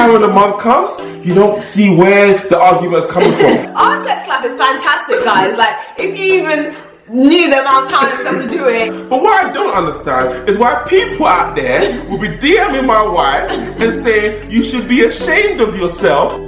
time when the month comes, you don't see where the argument is coming from. Our sex life is fantastic, guys. Like, if you even knew the amount of times that we do it. But what I don't understand is why people out there will be DMing my wife and saying you should be ashamed of yourself.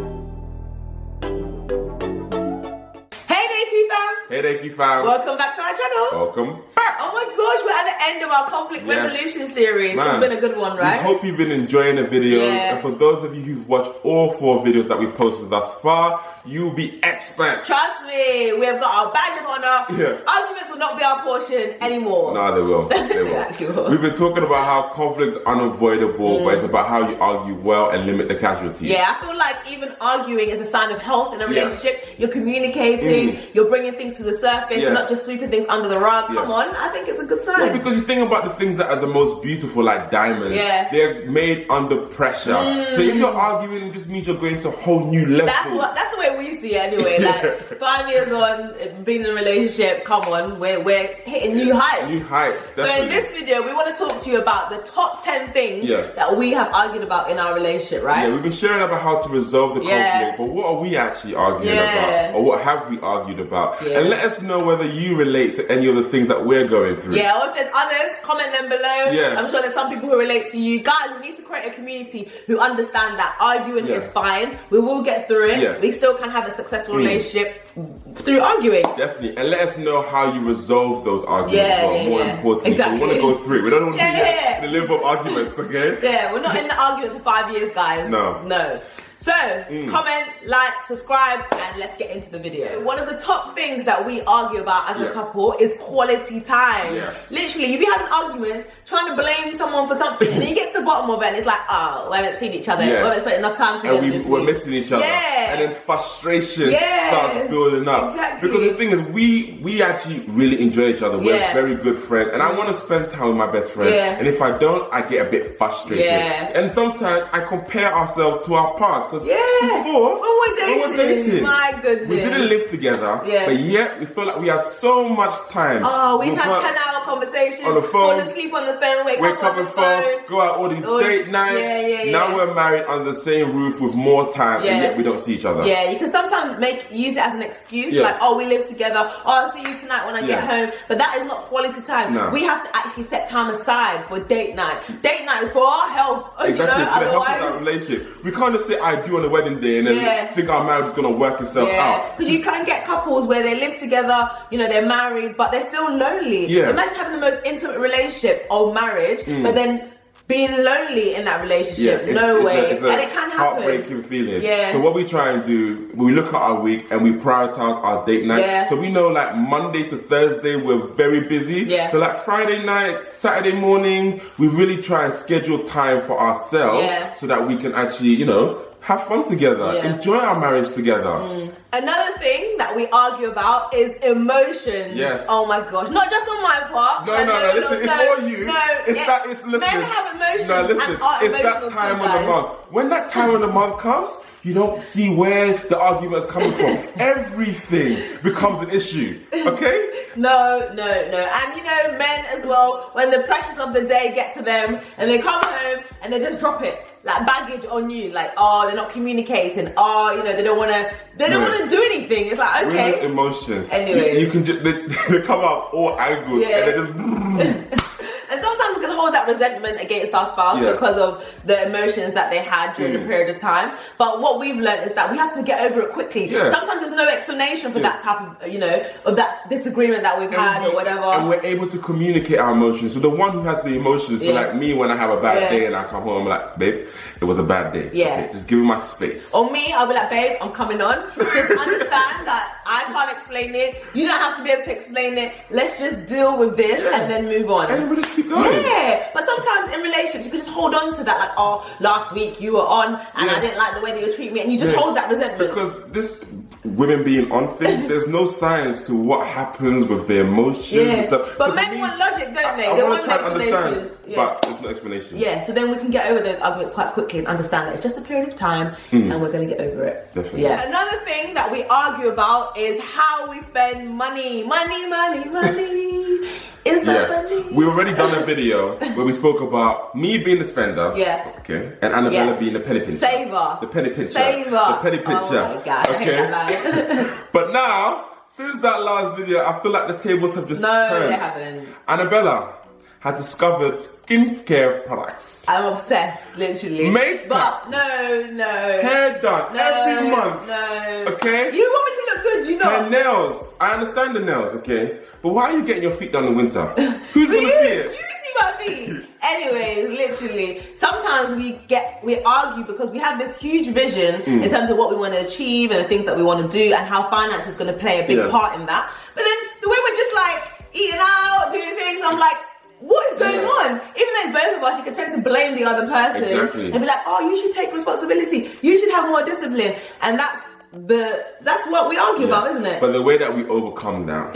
Hey Deku Fam. Welcome back to our channel. Welcome back. Oh my gosh, we're at the end of our conflict resolution series. Man, it's been a good one, right? We hope you've been enjoying the video. Yeah. And for those of you who've watched all 4 videos that we've posted thus far, you'll be experts. Trust me, we have got our badge of honor. Yeah. Arguments will not be our portion anymore. No, they will. They will. Actually will. We've been talking about how conflict's unavoidable, but it's about how you argue well and limit the casualties. Yeah, I feel like even arguing is a sign of health in a relationship. You're communicating, you're bringing things to the surface, you're not just sweeping things under the rug. Come on, I think it's a good sign. Well, because you think about the things that are the most beautiful, like diamonds, they're made under pressure. So if you're arguing, it just means you're going to whole new levels. That's the way we see it anyway. Like 5 years on, being in a relationship, come on, we're hitting new heights. New heights, definitely. So in this video, we want to talk to you about the top 10 things that we have argued about in our relationship, right? Yeah, we've been sharing about how to resolve the conflict, but what are we actually arguing about? Or what have we argued about? And let us know whether you relate to any of the things that we're going through. Yeah, or if there's others, comment them below. I'm sure there's some people who relate to you. Guys, we need to create a community who understand that arguing is fine. We will get through it. We still can have a successful relationship through arguing. Definitely. And let us know how you resolve those arguments. More importantly, we want to go through it. We don't want to be in the live-up arguments, okay? Yeah, we're not in the arguments for 5 years, guys. No. So, comment, like, subscribe, and let's get into the video. One of the top things that we argue about as a couple is quality time. Literally, you be having arguments, trying to blame someone for something, and then you get to the bottom of it, and it's like, oh, we haven't seen each other. We haven't spent enough time together this we're week. missing each other. And then frustration starts building up. Because the thing is, we actually really enjoy each other. We're very good friends, and I want to spend time with my best friend. And if I don't, I get a bit frustrated. And sometimes I compare ourselves to our past. Because before, when we're dating, my goodness, we didn't live together, but yet we felt like we had so much time. Oh, we had 10-hour conversations on the phone, fall asleep on the phone, wake up on the phone, go out all these date nights. Now we're married under the same roof with more time, and yet we don't see each other. Yeah, you can sometimes use it as an excuse, like, oh, we live together. Oh, I'll see you tonight when I get home. But that is not quality time. No. We have to actually set time aside for date night. Date night is for our health. Exactly, for the health of our relationship. We can't just say I do on the wedding day and then think our marriage is going to work itself out. Because you can get couples where they live together, you know, they're married, but they're still lonely. Imagine having the most intimate relationship of marriage, but then being lonely in that relationship. No way. And it can happen. Heartbreaking feeling. So what we try and do, we look at our week and we prioritize our date night. So we know, like, Monday to Thursday we're very busy. So like Friday nights, Saturday mornings, we really try and schedule time for ourselves so that we can actually, you know, have fun together, enjoy our marriage together. Another thing that we argue about is emotions. Oh my gosh, not just on my part. No, listen, it's for you. Listen. Men have emotions. No, listen, it's that time of the month. When that time of the month comes, you don't see where the argument is coming from. Everything becomes an issue, okay? No. And you know, men as well, when the pressures of the day get to them and they come home and they just drop it, like baggage on you, like, oh, they're not communicating, oh, you know, they don't want to do anything. It's like, okay. Real emotions. Anyways. You can just, they come out all angry and they just... And sometimes we can hold that resentment against our spouse because of the emotions that they had during the period of time. But what we've learned is that we have to get over it quickly. Sometimes there's no explanation for that type of, you know, of that disagreement that we've had or whatever. And we're able to communicate our emotions. So the one who has the emotions, so like me, when I have a bad day and I come home, I'm like, babe, it was a bad day. Okay, just give me my space. Or me, I'll be like, babe, I'm coming on. Just understand that I can't explain it. You don't have to be able to explain it. Let's just deal with this and then move on. And we just keep going. But sometimes in relationships, you can just hold on to that, like, oh, last week you were on and I didn't like the way that you treat me, and you just hold that resentment. Because this women being on thing, there's no science to what happens with their emotions and stuff. But men want logic, don't they? They want an explanation. But there's no explanation. So then we can get over those arguments quite quickly and understand that it's just a period of time and we're going to get over it. Definitely. Another thing that we argue about is how we spend money. Money. We've already done a video where we spoke about me being the spender. Yeah. Okay. And Annabella being the penny pincher. Saver. The penny pincher. Saver. The penny pincher. Oh my God, okay. I hate that line. But now, since that last video, I feel like the tables have just turned. No, they haven't. Annabella has discovered skincare products. I'm obsessed, literally. Makeup. But no. Hair done every month. No. Okay? You want me to look good, you know. Her nails. I understand the nails, okay? But why are you getting your feet done in winter? Who's going to see it? You see my feet. Anyways, literally, sometimes we argue because we have this huge vision in terms of what we want to achieve and the things that we want to do and how finance is going to play a big part in that. But then the way we're just like eating out, doing things, I'm like, what is going on? Even though it's both of us, you can tend to blame the other person and be like, oh, you should take responsibility. You should have more discipline. And that's what we argue about, isn't it? But the way that we overcome that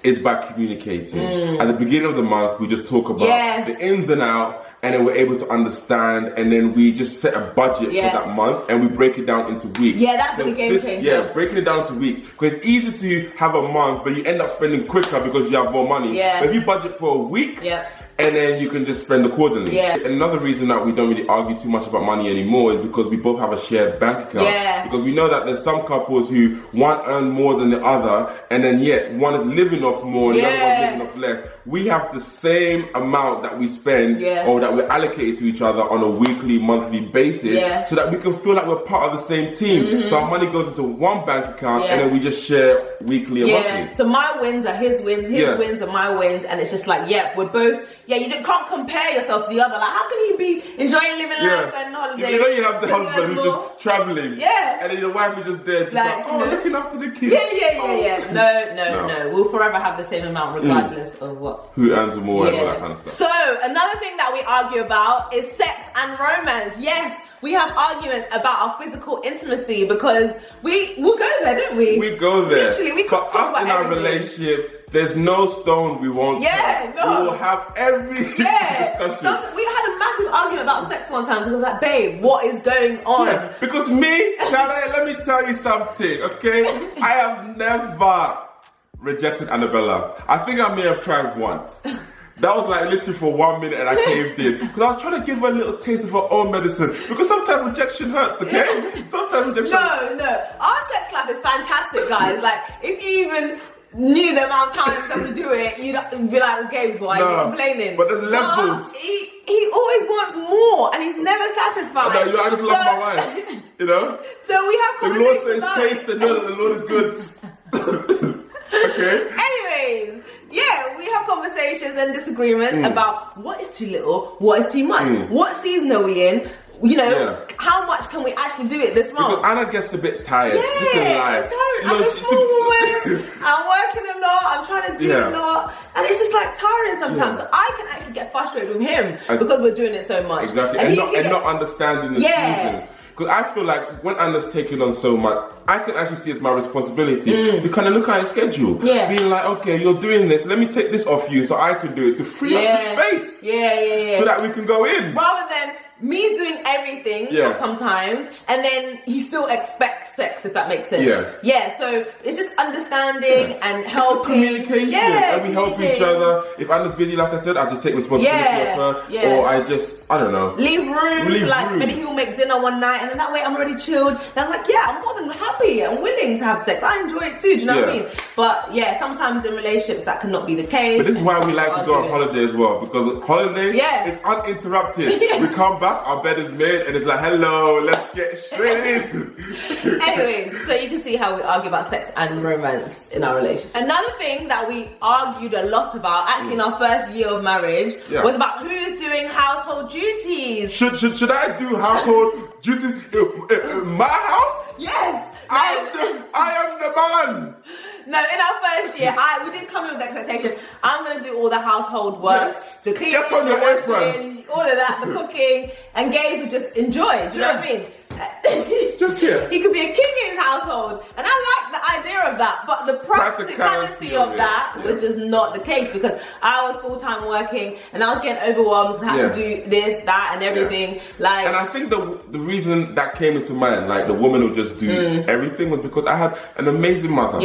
is by communicating. At the beginning of the month, we just talk about the ins and outs, and then we're able to understand, and then we just set a budget for that month, and we break it down into weeks. Yeah, that's the game changer. Yeah, breaking it down into weeks. Because it's easy to have a month, but you end up spending quicker because you have more money. Yeah. But if you budget for a week, and then you can just spend accordingly. Yeah. Another reason that we don't really argue too much about money anymore is because we both have a shared bank account. Yeah. Because we know that there's some couples who one earn more than the other, and then yet one is living off more and the other one's living off less. We have the same amount that we spend or that we're allocated to each other on a weekly, monthly basis, so that we can feel like we're part of the same team. So our money goes into one bank account, and then we just share weekly and monthly. So my wins are his wins, his wins are my wins, and it's just like, we're both. You can't compare yourself to the other. Like, how can you be enjoying living life, going on holiday? You know you have the husband who's just traveling. And then your wife is just there, just like looking after the kids. No. We'll forever have the same amount regardless of what. Who earns more and all that kind of stuff. So, another thing that we argue about is sex and romance. Yes, we have arguments about our physical intimacy because we'll go there, don't we? We go there. Literally, we For talk about us in our everything. relationship, there's no stone we won't touch. We will have every discussion. We had a massive argument about sex one time because I was like, babe, what is going on? Yeah, because me, Charlotte, let me tell you something, okay? I have never rejected Annabella. I think I may have tried once. That was like literally for 1 minute and I caved in. Because I was trying to give her a little taste of her own medicine. Because sometimes rejection hurts, okay? Sometimes rejection No. Our sex life is fantastic, guys. Like, if you even knew the amount of times that we do it, you'd be like, well, Gabes, why are you complaining? But there's levels. But he always wants more and he's never satisfied. I just love my wife, you know? So we have conversations. The Lord says taste and know that the Lord is good. Okay. Anyways, we have conversations and disagreements about what is too little, what is too much, what season are we in, how much can we actually do it this month? Because Anna gets a bit tired. This is life. I'm a small woman, I'm working a lot, I'm trying to do a lot, and it's just like tiring sometimes. So I can actually get frustrated with him because we're doing it so much. Exactly, and not understanding the season. Because I feel like when Anna's taking on so much, I can actually see it's my responsibility to kind of look at her schedule. Being like, okay, you're doing this, let me take this off you so I can do it to free up the space. So that we can go in. Rather than me doing everything sometimes, and then he still expects sex, if that makes sense. So it's just understanding and helping. It's communication, and we help each other. If Anna's busy, like I said, I just take responsibility of her, or I don't know. Leave room, maybe he'll make dinner one night, and then that way I'm already chilled. Then I'm like, I'm more than happy and willing to have sex. I enjoy it too, do you know what I mean? But sometimes in relationships that cannot be the case. But this is why we like to go on holiday as well, because holiday is uninterrupted. We come back, our bed is made, and it's like, hello, let's get straight in. Anyways, so you can see how we argue about sex and romance in our relationship. Another thing that we argued a lot about, actually in our first year of marriage, was about who's doing household duties. Should I do household duties in my house? Yes. I am the man. No, in our first year, we did come in with the expectation, I'm going to do all the household work, the cleaning, get on your apron, all of that, the cooking, and Gabes would just enjoy, do you know what I mean? Just here. He could be a king in his household, and I like the idea of that, but the practicality of that was just not the case, because I was full-time working and I was getting overwhelmed because I had to do this, that, and everything. Like, and I think the reason that came into mind, like the woman who just do everything, was because I had an amazing mother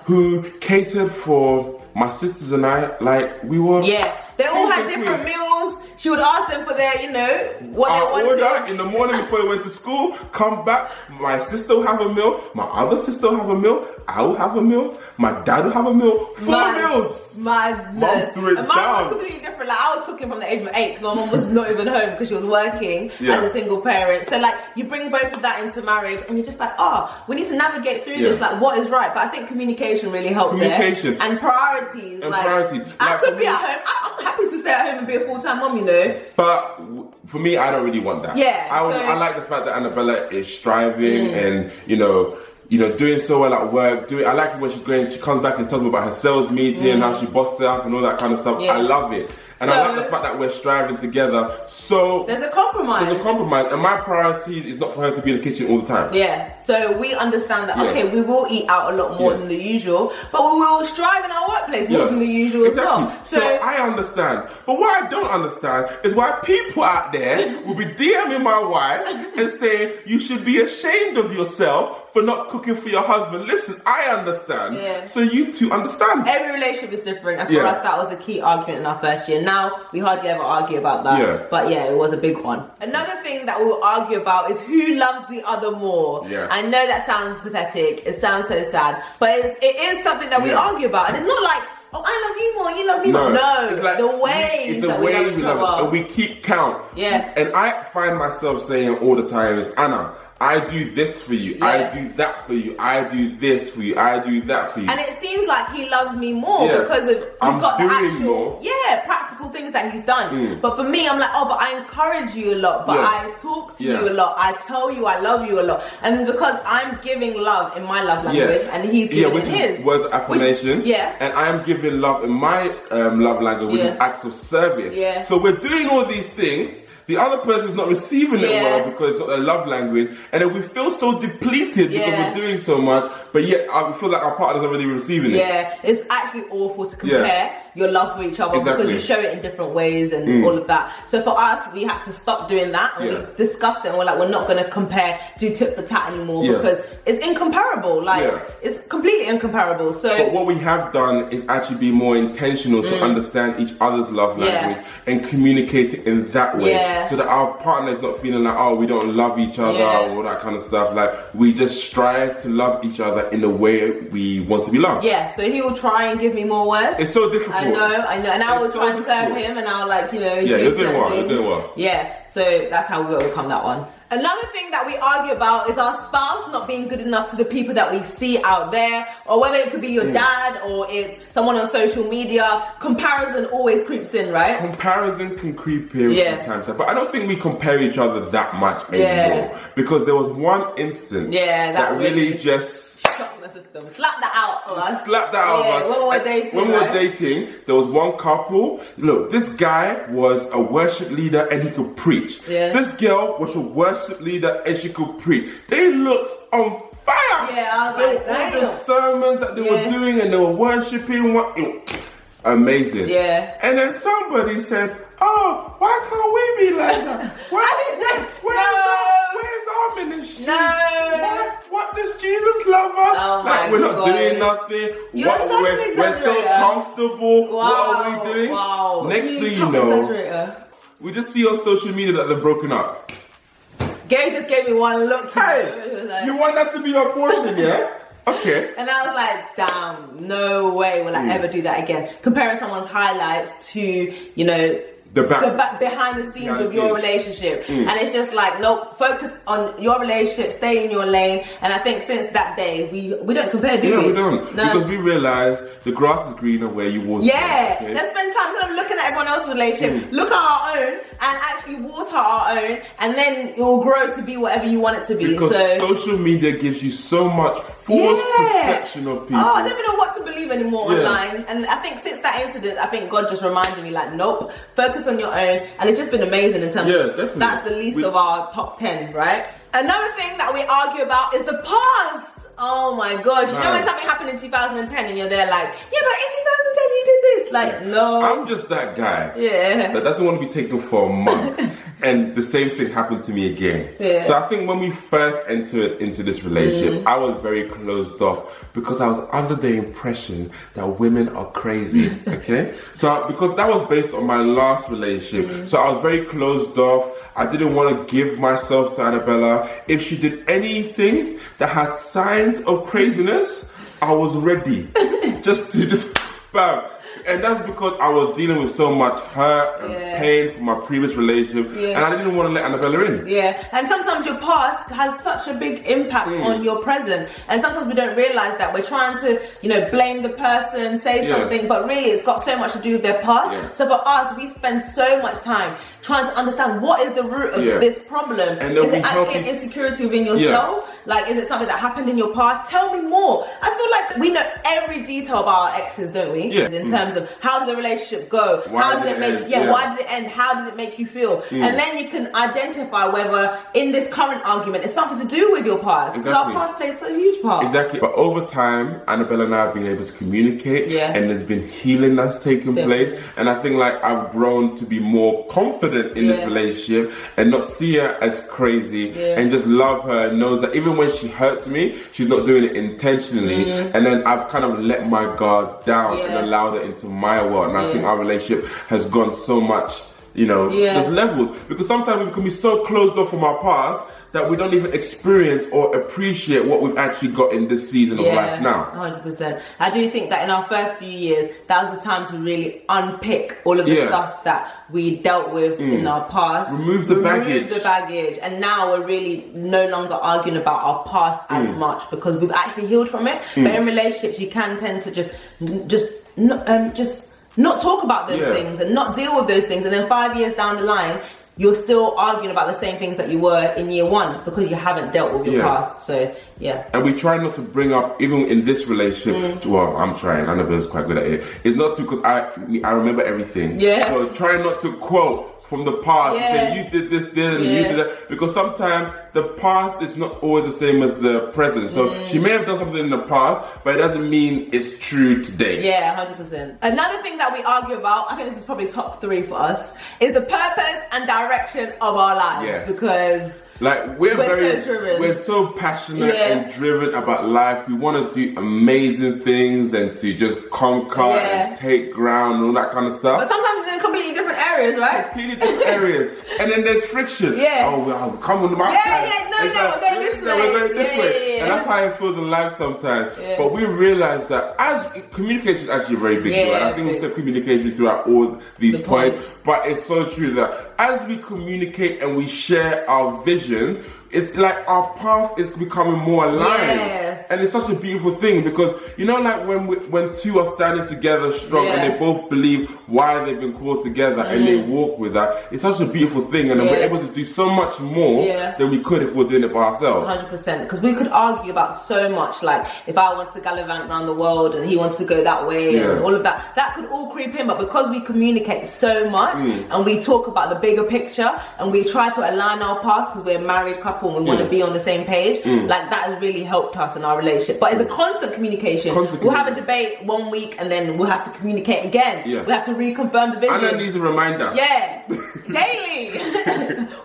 who catered for my sisters and I, like, we were... Yeah, they all had different meals. She would ask them for their, you know, what they wanted. Order in the morning before we went to school, come back, my sister will have a meal, my other sister will have a meal, I will have a meal, my dad will have a meal, 4 meals. Mom threw it down. Mine was completely different. Like, I was cooking from the age of 8 because my mom was not even home because she was working as a single parent. So like, you bring both of that into marriage and you're just like, we need to navigate through this, like what is right. But I think communication really helped there. And priorities. I could be at home. I'm happy to stay at home and be a full-time mom, you know. But for me, I don't really want that. Yeah. I like the fact that Annabella is striving and, you know, doing so well at work. I like it when she comes back and tells me about her sales meeting and how she bossed it up and all that kind of stuff. I love it. And I like the fact that we're striving together. So there's a compromise. And my priority is not for her to be in the kitchen all the time. Yeah. So we understand that, okay, we will eat out a lot more than the usual, but we will strive in our workplace more than the usual as well. So I understand. But what I don't understand is why people out there will be DMing my wife and saying, you should be ashamed of yourself for not cooking for your husband. Listen, I understand. Yeah. So you two understand. Every relationship is different. And for us, that was a key argument in our first year. Now, we hardly ever argue about that. Yeah. But yeah, it was a big one. Another thing that we'll argue about is who loves the other more. Yeah. I know that sounds pathetic. It sounds so sad. But it is something that we argue about. And it's not like, oh, I love you more, you love me more. No, it's like the way that we love each other. And we keep count. Yeah. And I find myself saying all the time is, Anna, I do this for you, I do that for you, I do this for you, I do that for you. And it seems like he loves me more because of got the actual practical things that he's done. But for me, I'm like, but I encourage you a lot, but I talk to you a lot, I tell you I love you a lot. And it's because I'm giving love in my love language and he's giving his. Words of affirmation. And I am giving love in my love language, which is acts of service. So we're doing all these things. The other person's not receiving it well because it's not their love language, and then we feel so depleted because we're doing so much, but yet I feel like our partner's not really receiving it. Yeah, it's actually awful to compare your love for each other because you show it in different ways and all of that. So for us, we had to stop doing that, and we discussed it, and we're like, we're not going to do tit for tat anymore because it's incomparable. Like, it's completely incomparable. So, but what we have done is actually be more intentional to understand each other's love language and communicate it in that way. So that our partner is not feeling like, we don't love each other or all that kind of stuff. Like, we just strive to love each other in the way we want to be loved. Yeah, so he will try and give me more words. It's so difficult. I know. And I will try and serve him, and I'll like, you know, you're doing well. Yeah, so that's how we overcome that one. Another thing that we argue about is our spouse not being good enough to the people that we see out there, or whether it could be your dad or it's someone on social media. Comparison always creeps in, right? Comparison can creep in from time to time, but I don't think we compare each other that much anymore because there was one instance that really just the system. Slap that out of us. Slap that out of us. When we were dating. When we were dating, there was one couple. Look, this guy was a worship leader and he could preach. This girl was a worship leader and she could preach. They looked on fire. All the sermons that they were doing and they were worshiping. Amazing. And then somebody said, why can't we be like that? Where's our ministry? What does Jesus love us? Like, we're not doing nothing. We're so comfortable. What are we doing? Next thing you know, we just see on social media that they're broken up. Gary just gave me one look. Hey, you want that to be your portion, yeah? Okay. And I was like, damn, no way will I ever do that again. Comparing someone's highlights to, you know, the behind the scenes of your relationship. And it's just like, nope, focus on your relationship, stay in your lane. And I think since that day, we don't compare, do we? Yeah, we don't. No. Because we realize the grass is greener where you water. Yeah, let's spend time instead of looking at everyone else's relationship, look at our own and actually water our own, and then it will grow to be whatever you want it to be. Because social media gives you so much false perception of people. I don't even know what to believe anymore online. And I think since that incident, I think God just reminded me, like, nope, focus on your own. And it's just been amazing in terms of definitely. That's the least of our top 10, right? Another thing that we argue about is the past. Oh my gosh, you know when something happened in 2010 and you're there like, yeah, but in 2010 you did this. Like, no. I'm just that guy that doesn't want to be taken for a month. And the same thing happened to me again. Yeah. So I think when we first entered into this relationship, I was very closed off because I was under the impression that women are crazy, okay? So because that was based on my last relationship. So I was very closed off. I didn't want to give myself to Annabella. If she did anything that had signs of craziness, I was ready. just bam. And that's because I was dealing with so much hurt and pain from my previous relationship, and I didn't want to let Annabella in. Yeah, and sometimes your past has such a big impact on your present, and sometimes we don't realize that. We're trying to, you know, blame the person, say something, but really it's got so much to do with their past. Yeah. So for us, we spend so much time trying to understand what is the root of this problem. And is it actually an insecurity within yourself? Yeah. Like, is it something that happened in your past? Tell me more. I feel like we know every detail about our exes, don't we? Yeah. In terms of how did the relationship go? Why did it make? Why did it end? How did it make you feel? And then you can identify whether in this current argument it's something to do with your past. Because our past plays such a huge part. Exactly. But over time, Annabella and I have been able to communicate, and there's been healing that's taken place. And I think like I've grown to be more confident in this relationship and not see her as crazy and just love her and knows that even when she hurts me, she's not doing it intentionally. And then I've kind of let my guard down and allowed her into my world. And I think our relationship has gone so much, you know, there's levels. Because sometimes we can be so closed off from our past that we don't even experience or appreciate what we've actually got in this season of life now. 100%. I do think that in our first few years, that was the time to really unpick all of the stuff that we dealt with in our past. Remove the baggage. And now we're really no longer arguing about our past as much because we've actually healed from it. But in relationships, you can tend to just not talk about those things and not deal with those things. And then 5 years down the line, you're still arguing about the same things that you were in year one because you haven't dealt with your past. So, And we try not to bring up, even in this relationship, well, I'm trying, Annabella's quite good at it. It's not to, because I remember everything. So try not to quote from the past and say, you did this, and you did that. Because sometimes the past is not always the same as the present. So she may have done something in the past, but it doesn't mean it's true today. 100%. Another thing that we argue about, I think this is probably top 3 for us, is the purpose and direction of our lives. Because like we're so passionate and driven about life. We want to do amazing things and to just conquer and take ground and all that kind of stuff. But sometimes it's in completely different areas, right? Completely different areas. And then there's friction. Oh, well, come on my side. No, we're going this way. We're going this way. And that's how it feels in life sometimes. But we realized that as communication is actually a very big deal. And I think we said communication throughout all these points. But it's so true that as we communicate and we share our vision, it's like our path is becoming more aligned. And it's such a beautiful thing because, you know, like when two are standing together strong and they both believe why they've been called together and they walk with that, it's such a beautiful thing. And then we're able to do so much more than we could if we were doing it by ourselves. 100%. Because we could argue about so much. Like if I want to gallivant around the world and he wants to go that way and all of that, that could all creep in. But because we communicate so much and we talk about the bigger picture and we try to align our paths because we're a married couple and we want to be on the same page, like that has really helped us in our relationship. But it's a constant communication. We'll have a debate one week and then we'll have to communicate again. We have to reconfirm the vision. And then needs a reminder. Daily.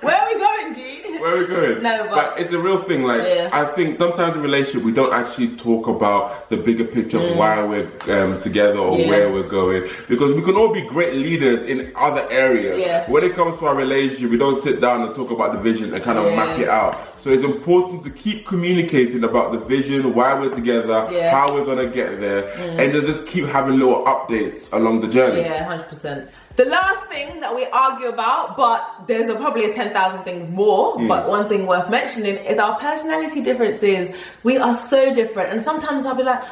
Where are we going, G? Where are we going? No, but it's a real thing. Like I think sometimes in a relationship we don't actually talk about the bigger picture of why we're together or where we're going, because we can all be great leaders in other areas. When it comes to our relationship, we don't sit down and talk about the vision and kind of map it out. So it's important to keep communicating about the vision, why we're together, how we're gonna get there, and to just keep having little updates along the journey. 100%. The last thing that we argue about, but there's probably 10,000 things more, but one thing worth mentioning is our personality differences. We are so different, and sometimes I'll be like,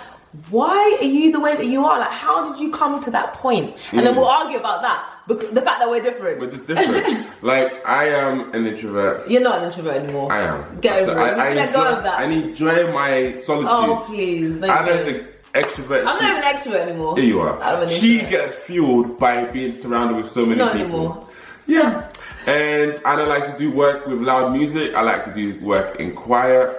why are you the way that you are? Like, how did you come to that point? And then we'll argue about that, because the fact that we're different. We're just different. Like, I am an introvert. You're not an introvert anymore. I am. Get over it. Let go of that. I enjoy my solitude. Oh, please. I don't think extrovert. I'm not even an extrovert anymore. Here you are. She gets fueled by being surrounded with so many people. Not anymore. Yeah. And I don't like to do work with loud music. I like to do work in quiet.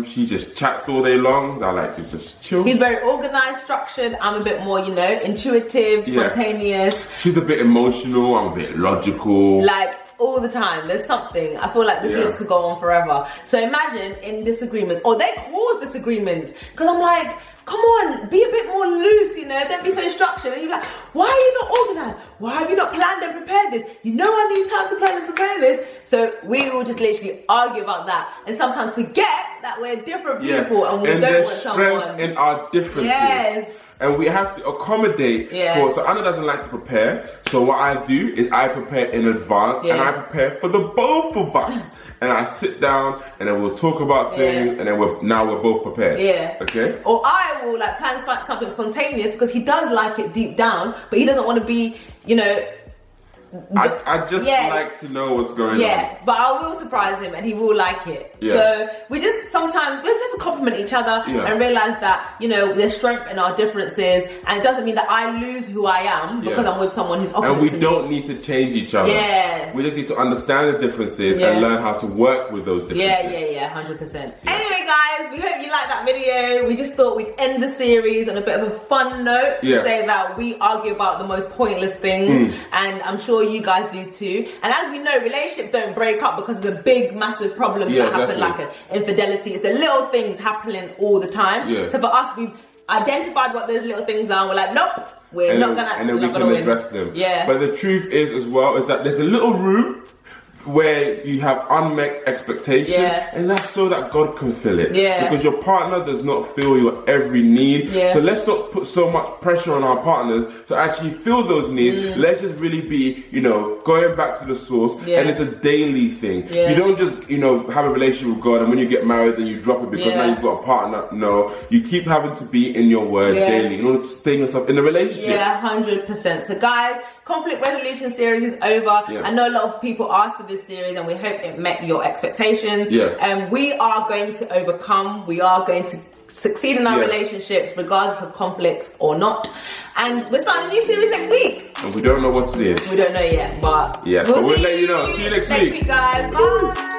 She just chats all day long. I like to just chill. He's very organized, structured. I'm a bit more, you know, intuitive, spontaneous. She's a bit emotional. I'm a bit logical. Like, all the time. There's something. I feel like this list could go on forever. So imagine in disagreements, or they cause disagreements, because I'm like, come on, be a bit more loose, you know, don't be so structured. And you're like, why are you not organized? Why have you not planned and prepared this? You know I need time to plan and prepare this. So we will just literally argue about that, and sometimes forget that we're different people and we don't want someone. And there's strength in our differences. Yes. And we have to accommodate for, so Anna doesn't like to prepare, so what I do is I prepare in advance and I prepare for the both of us. And I sit down and then we'll talk about things and then we're both prepared. Yeah. Okay? Or I will like plan something spontaneous because he does like it deep down, but he doesn't want to be, you know, I just like to know what's going on. Yeah, but I will surprise him and he will like it. Yeah. So we just sometimes have to compliment each other and realize that, you know, there's strength in our differences, and it doesn't mean that I lose who I am because I'm with someone who's opposite to me. And we don't need to change each other. Yeah. We just need to understand the differences and learn how to work with those differences. Yeah, 100%. Anyway, guys, we hope you liked that video. We just thought we'd end the series on a bit of a fun note to say that we argue about the most pointless things, and I'm sure you guys do too. And as we know, relationships don't break up because of the big massive problems that happen, like an infidelity. It's the little things happening all the time. So for us, we've identified what those little things are, and we're like, nope, we're not gonna, and then we can address them. But the truth is as well is that there's a little room where you have unmet expectations, and that's so that God can fill it. Because your partner does not fill your every need. So let's not put so much pressure on our partners to actually fill those needs. Let's just really be, you know, going back to the source, and it's a daily thing. You don't just, you know, have a relationship with God and when you get married then you drop it because now you've got a partner. No, you keep having to be in your word daily in order to sustain yourself in the relationship. 100%. So guys, conflict resolution series is over. I know a lot of people asked for this series and we hope it met your expectations. We are going to overcome. We are going to succeed in our relationships regardless of conflicts or not. And we're starting a new series next week. And we don't know what it is. We don't know yet, but we'll let you know. See you next week. Next week, guys. Bye.